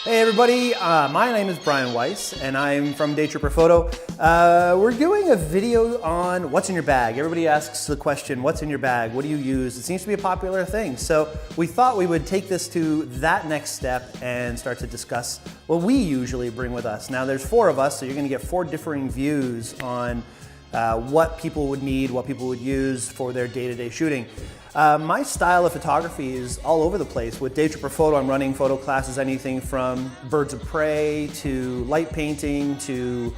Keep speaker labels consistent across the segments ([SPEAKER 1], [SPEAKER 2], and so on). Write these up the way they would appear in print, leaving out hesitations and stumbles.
[SPEAKER 1] Hey everybody, my name is Bryan Weiss and I'm from Daytripper Photo. We're doing a video on what's in your bag. Everybody asks the question, what's in your bag? What do you use? It seems to be a popular thing. So we thought we would take this to that next step and start to discuss what we usually bring with us. Now there's 4 of us, so you're gonna get 4 differing views on what people would need, what people would use for their day-to-day shooting. My style of photography is all over the place. With Daytripper Photo, I'm running photo classes, anything from birds of prey to light painting to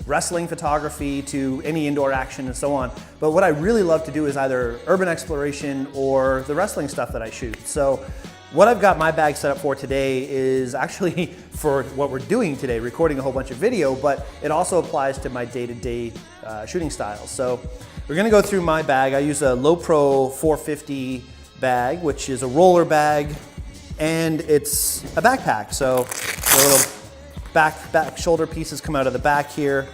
[SPEAKER 1] wrestling photography to any indoor action and so on. But what I really love to do is either urban exploration or the wrestling stuff that I shoot. So what I've got my bag set up for today is actually for what we're doing today, recording a whole bunch of video, but it also applies to my day-to-day shooting styles. So we're gonna go through my bag. I use a Low Pro 450 bag, which is a roller bag, and it's a backpack. So the little back shoulder pieces come out of the back here,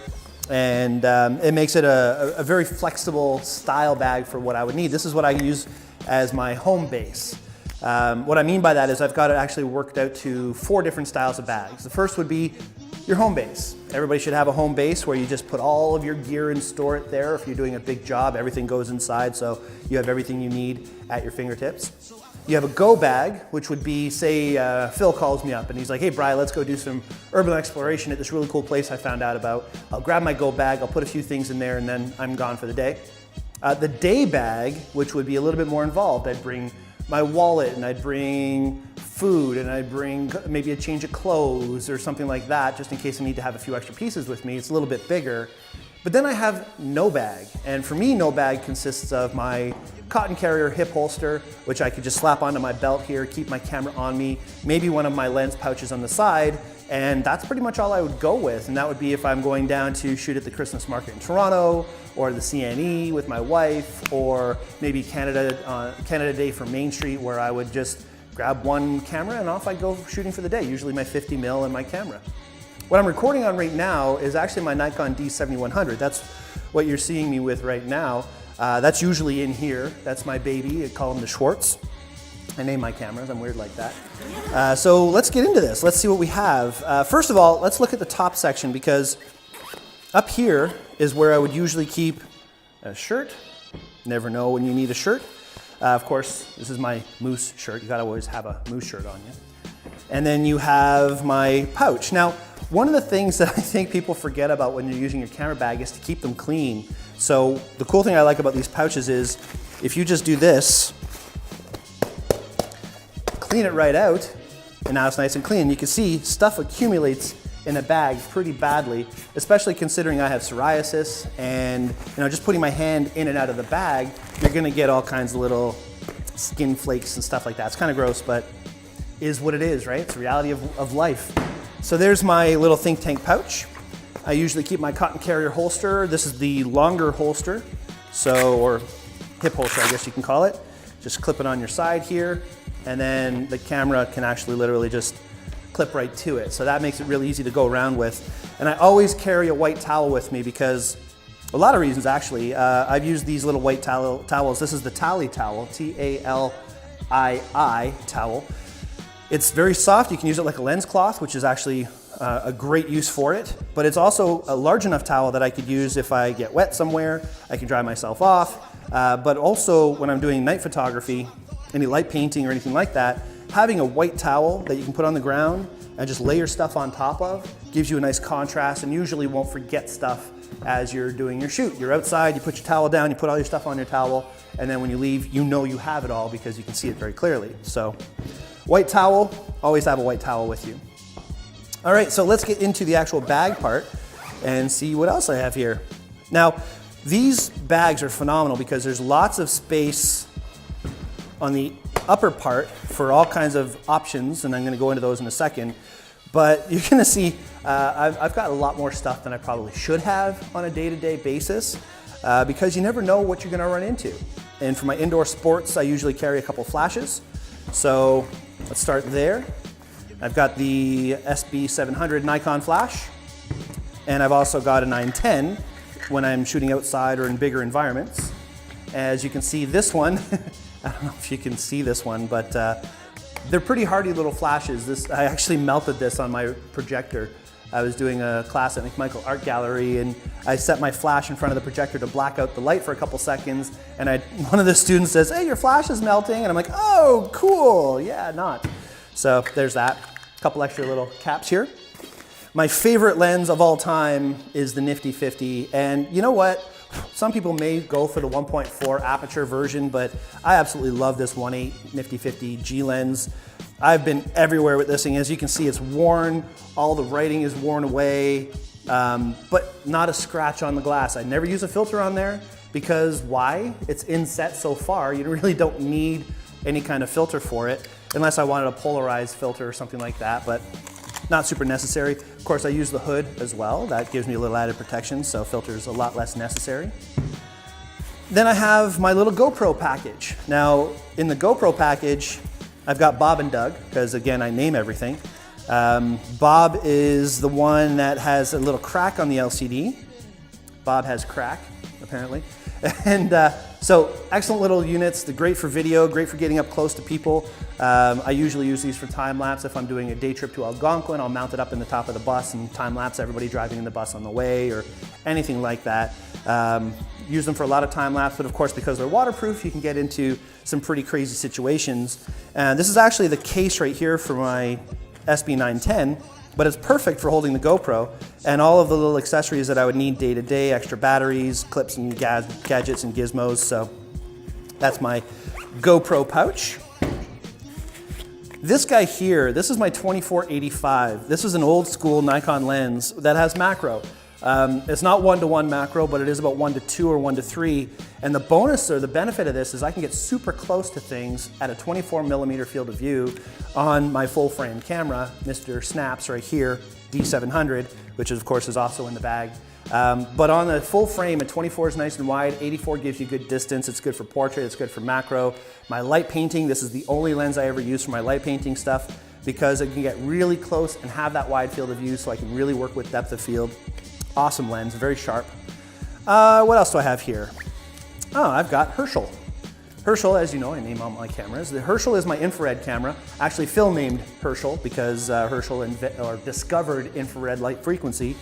[SPEAKER 1] and it makes it a very flexible style bag for what I would need. This is what I use as my home base. What I mean by that is I've got it actually worked out to 4 different styles of bags. The first would be your home base. Everybody should have a home base where you just put all of your gear and store it there. If you're doing a big job, everything goes inside, so you have everything you need at your fingertips. You have a go bag, which would be, say, Phil calls me up and he's like, hey Bryan, let's go do some urban exploration at this really cool place I found out about. I'll grab my go bag, I'll put a few things in there, and then I'm gone for the day. The day bag, which would be a little bit more involved, I'd bring my wallet and I'd bring food and I'd bring maybe a change of clothes or something like that, just in case I need to have a few extra pieces with me. It's a little bit bigger. But then I have no bag, and for me no bag consists of my cotton carrier hip holster, which I could just slap onto my belt here, keep my camera on me, maybe one of my lens pouches on the side, and that's pretty much all I would go with. And that would be if I'm going down to shoot at the Christmas market in Toronto, or the CNE with my wife, or maybe Canada Day for Main Street, where I would just grab one camera and off I go shooting for the day, usually my 50mm and my camera. What I'm recording on right now is actually my Nikon D7100. That's what you're seeing me with right now. That's usually in here. That's my baby. I call him the Schwartz. I name my cameras, I'm weird like that. So let's get into this. Let's see what we have. First of all, let's look at the top section, because up here is where I would usually keep a shirt. Never know when you need a shirt. Of course, this is my moose shirt. You gotta always have a moose shirt on you. And then you have my pouch. Now, one of the things that I think people forget about when you're using your camera bag is to keep them clean. So the cool thing I like about these pouches is if you just do this, clean it right out, and now it's nice and clean. You can see stuff accumulates in a bag pretty badly, especially considering I have psoriasis, and just putting my hand in and out of the bag, you're gonna get all kinds of little skin flakes and stuff like that. It's kind of gross, but is what it is, right? It's the reality of life. So there's my little think tank pouch. I usually keep my cotton carrier holster. This is the longer holster, or hip holster, I guess you can call it. Just clip it on your side here, and then the camera can actually literally just clip right to it. So that makes it really easy to go around with. And I always carry a white towel with me because a lot of reasons actually. I've used these little white towels. This is the Tally towel, T-A-L-I-I towel. It's very soft. You can use it like a lens cloth, which is actually a great use for it. But it's also a large enough towel that I could use if I get wet somewhere. I can dry myself off. But also when I'm doing night photography, any light painting or anything like that, having a white towel that you can put on the ground and just lay your stuff on top of gives you a nice contrast, and usually won't forget stuff as you're doing your shoot. You're outside, you put your towel down, you put all your stuff on your towel, and then when you leave, you know you have it all because you can see it very clearly. So white towel, always have a white towel with you. All right, so let's get into the actual bag part and see what else I have here. Now, these bags are phenomenal because there's lots of space on the upper part for all kinds of options, and I'm gonna go into those in a second. But you're gonna see I've got a lot more stuff than I probably should have on a day-to-day basis because you never know what you're gonna run into. And for my indoor sports, I usually carry a couple flashes. So let's start there. I've got the SB700 Nikon flash, and I've also got a 910 when I'm shooting outside or in bigger environments. As you can see, this one, I don't know if you can see this one, but They're pretty hardy little flashes. I actually melted this on my projector. I was doing a class at McMichael Art Gallery, and I set my flash in front of the projector to black out the light for a couple seconds, and one of the students says, "Hey, your flash is melting," and I'm like, "Oh, cool, yeah, not." So there's that. A couple extra little caps here. My favorite lens of all time is the Nifty 50, and you know what? Some people may go for the 1.4 aperture version, but I absolutely love this 1.8 Nifty 50 G lens. I've been everywhere with this thing. As you can see, it's worn. All the writing is worn away, but not a scratch on the glass. I never use a filter on there because why? It's inset so far. You really don't need any kind of filter for it, unless I wanted a polarized filter or something like that, but not super necessary. Of course, I use the hood as well. That gives me a little added protection, so filter's a lot less necessary. Then I have my little GoPro package. Now, in the GoPro package, I've got Bob and Doug, because again, I name everything. Bob is the one that has a little crack on the LCD. Bob has crack, apparently. And so excellent little units. They're great for video, great for getting up close to people. I usually use these for time lapse. If I'm doing a day trip to Algonquin, I'll mount it up in the top of the bus and time lapse everybody driving in the bus on the way or anything like that. Use them for a lot of time lapse, but of course, because they're waterproof, you can get into some pretty crazy situations. And this is actually the case right here for my SB910, but it's perfect for holding the GoPro and all of the little accessories that I would need day to day, extra batteries, clips and gadgets and gizmos. So that's my GoPro pouch. This guy here, this is my 24-85. This is an old school Nikon lens that has macro. It's not 1-to-1 macro, but it is about 1-to-2 or 1-to-3. And the bonus or the benefit of this is I can get super close to things at a 24mm field of view on my full frame camera, Mr. Snaps right here, D700, which of course is also in the bag. But on the full frame, at 24 is nice and wide, 84 gives you good distance, it's good for portrait, it's good for macro. My light painting, this is the only lens I ever use for my light painting stuff because it can get really close and have that wide field of view so I can really work with depth of field. Awesome lens, very sharp. What else do I have here? Oh, I've got Herschel. Herschel, as you know, I name all my cameras. The Herschel is my infrared camera. Actually, Phil named Herschel because Herschel discovered infrared light frequency.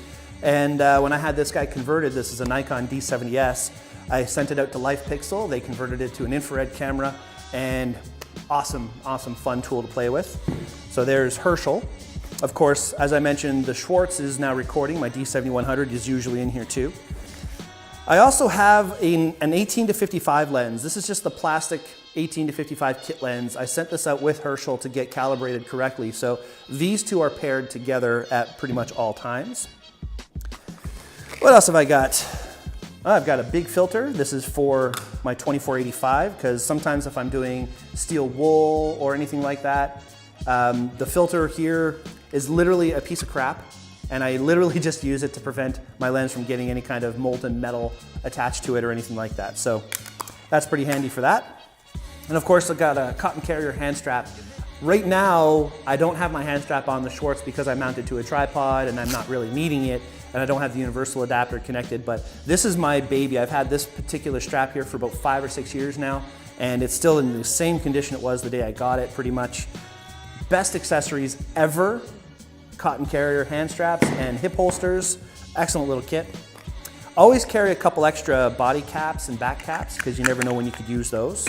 [SPEAKER 1] And when I had this guy converted, this is a Nikon D70S, I sent it out to LifePixel. They converted it to an infrared camera, and awesome, awesome fun tool to play with. So there's Herschel. Of course, as I mentioned, the Schwartz is now recording. My D7100 is usually in here too. I also have an 18-55 lens. This is just the plastic 18-55 kit lens. I sent this out with Herschel to get calibrated correctly. So these two are paired together at pretty much all times. What else have I got? I've got a big filter. This is for my 24-85 because sometimes if I'm doing steel wool or anything like that, the filter here is literally a piece of crap, and I literally just use it to prevent my lens from getting any kind of molten metal attached to it or anything like that. So that's pretty handy for that. And of course, I've got a cotton carrier hand strap. Right now, I don't have my hand strap on the Schwartz because I mounted to a tripod and I'm not really needing it, and I don't have the universal adapter connected, but this is my baby. I've had this particular strap here for about 5 or 6 years now, and it's still in the same condition it was the day I got it, pretty much. Best accessories ever. Cotton carrier hand straps and hip holsters. Excellent little kit. Always carry a couple extra body caps and back caps because you never know when you could use those.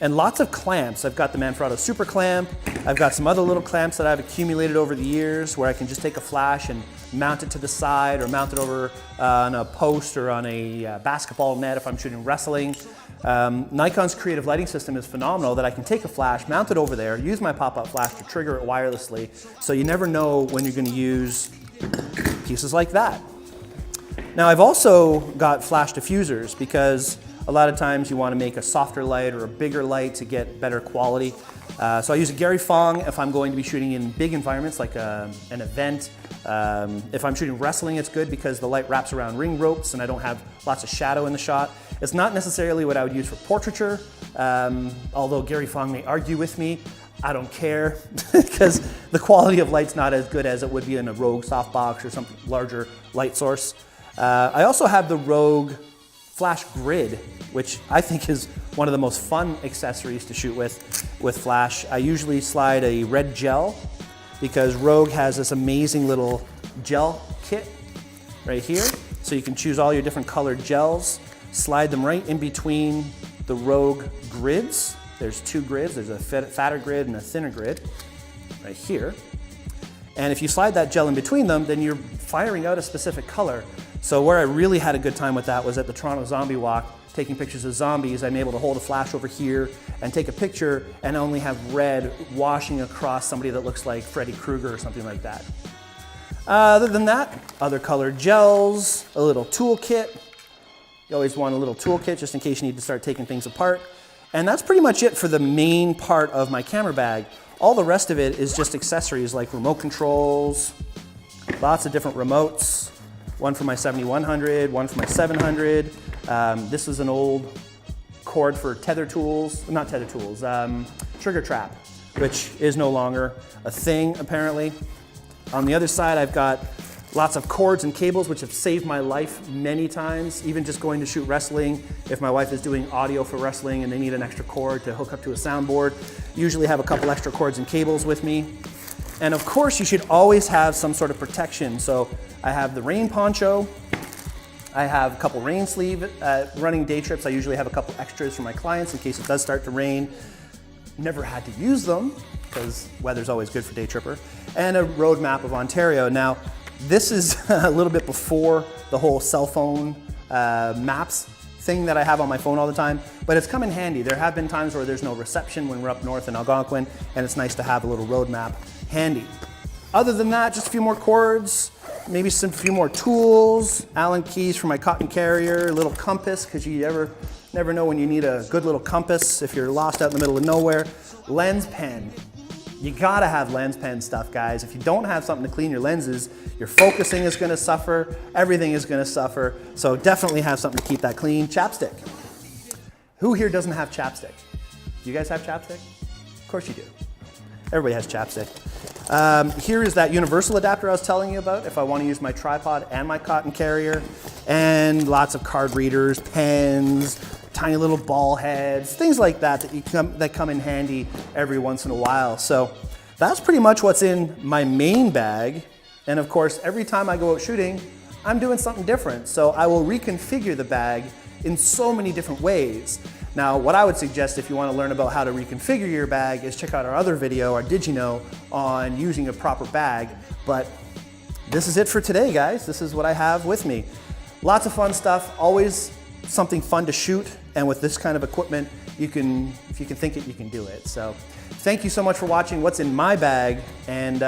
[SPEAKER 1] And lots of clamps. I've got the Manfrotto Super Clamp. I've got some other little clamps that I've accumulated over the years where I can just take a flash and mount it to the side or mount it over on a post or on a basketball net if I'm shooting wrestling. Nikon's creative lighting system is phenomenal that I can take a flash, mount it over there, use my pop-up flash to trigger it wirelessly, so you never know when you're going to use pieces like that. Now I've also got flash diffusers because a lot of times you want to make a softer light or a bigger light to get better quality. So I use a Gary Fong if I'm going to be shooting in big environments like an event. If I'm shooting wrestling, it's good because the light wraps around ring ropes and I don't have lots of shadow in the shot. It's not necessarily what I would use for portraiture, although Gary Fong may argue with me. I don't care because the quality of light's not as good as it would be in a Rogue softbox or some larger light source. I also have the Rogue flash grid, which I think is one of the most fun accessories to shoot with flash. I usually slide a red gel because Rogue has this amazing little gel kit right here. So you can choose all your different colored gels, slide them right in between the Rogue grids. There's two grids, there's a fatter grid and a thinner grid right here. And if you slide that gel in between them, then you're firing out a specific color. So where I really had a good time with that was at the Toronto Zombie Walk, taking pictures of zombies. I'm able to hold a flash over here and take a picture and only have red washing across somebody that looks like Freddy Krueger or something like that. Other than that, other colored gels, a little toolkit. You always want a little toolkit just in case you need to start taking things apart. And that's pretty much it for the main part of my camera bag. All the rest of it is just accessories like remote controls, lots of different remotes, one for my 7100, one for my 700. This is an old cord for tether tools, not tether tools, trigger trap, which is no longer a thing apparently. On the other side, I've got lots of cords and cables which have saved my life many times, even just going to shoot wrestling. If my wife is doing audio for wrestling and they need an extra cord to hook up to a soundboard, usually have a couple extra cords and cables with me. And of course, you should always have some sort of protection. So I have the rain poncho, I have a couple rain sleeve. Running day trips, I usually have a couple extras for my clients in case it does start to rain. Never had to use them because weather's always good for Daytripper. And a road map of Ontario. Now, this is a little bit before the whole cell phone maps thing that I have on my phone all the time, but it's come in handy. There have been times where there's no reception when we're up north in Algonquin, and it's nice to have a little road map handy. Other than that, just a few more cords, maybe a few more tools, Allen keys for my cotton carrier, a little compass, because you never know when you need a good little compass if you're lost out in the middle of nowhere. Lens pen. You gotta have lens pen stuff, guys. If you don't have something to clean your lenses, your focusing is gonna suffer, everything is gonna suffer, so definitely have something to keep that clean. Chapstick. Who here doesn't have chapstick? Do you guys have chapstick? Of course you do. Everybody has chapstick. Here is that universal adapter I was telling you about if I want to use my tripod and my cotton carrier, and lots of card readers, pens, tiny little ball heads, things like that that come in handy every once in a while. So that's pretty much what's in my main bag. And of course, every time I go out shooting, I'm doing something different. So I will reconfigure the bag in so many different ways. Now, what I would suggest if you want to learn about how to reconfigure your bag is check out our other video, our Did You Know, on using a proper bag. But this is it for today, guys. This is what I have with me. Lots of fun stuff, always something fun to shoot. And with this kind of equipment, if you can think it, you can do it. So thank you so much for watching what's in my bag. And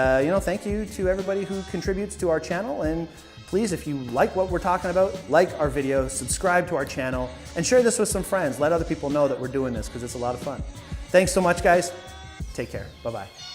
[SPEAKER 1] thank you to everybody who contributes to our channel. And please, if you like what we're talking about, like our video, subscribe to our channel, and share this with some friends. Let other people know that we're doing this because it's a lot of fun. Thanks so much, guys. Take care. Bye-bye.